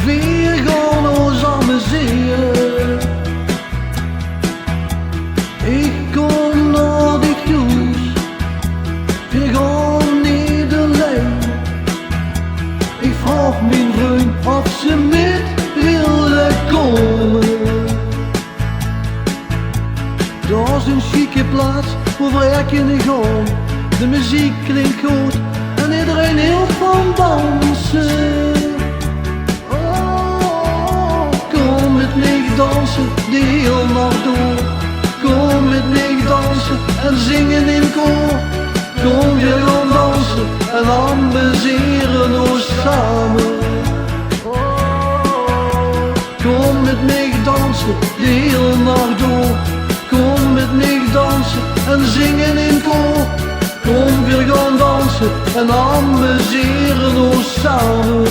weer gaan ons amuseren. Ik kom naar dich toe, wir gaan niet alleen. Ik vraag mijn vriend of ze met willen komen. Dat is een chique plaats waar wij kunnen gaan. De muziek klinkt goed en iedereen heel van dansen. Oh, kom met me dansen de hele nacht door. Kom met me dansen en zingen in koor. Kom je gaan dansen en amuseren ons samen. Kom met me dansen de hele nacht door. Kom met me dansen en zingen in koor. Kom weer gaan dansen en amuseren ons samen.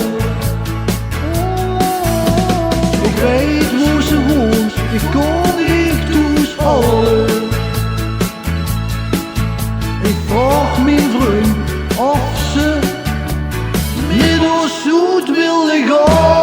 Ik weet hoe ze woont, ik kom ik toes allen. Ik vraag mijn vriend of ze met ons zoet willen gaan.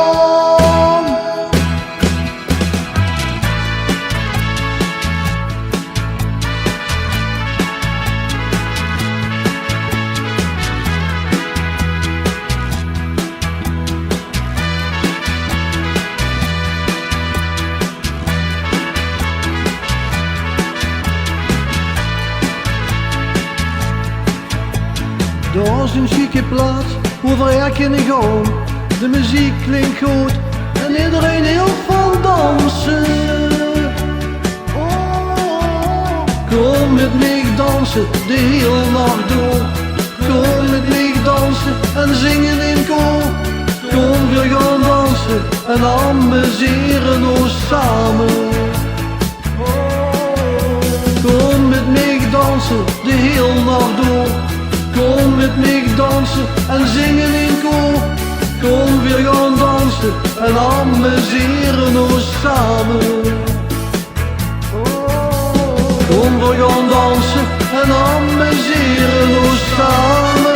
Dat is een chique plaats waar wij kunnen gaan. De muziek klinkt goed en iedereen heel van dansen. Oh, kom met me dansen de hele nacht door. Kom met me dansen en zingen in koor. Kom weer gaan dansen en amuseren ons samen. Kom met me dansen de hele nacht door. Kom met me dansen en zingen in koor. Kom weer gaan dansen en amuseren ons samen. Kom weer gaan dansen en amuseren ons samen.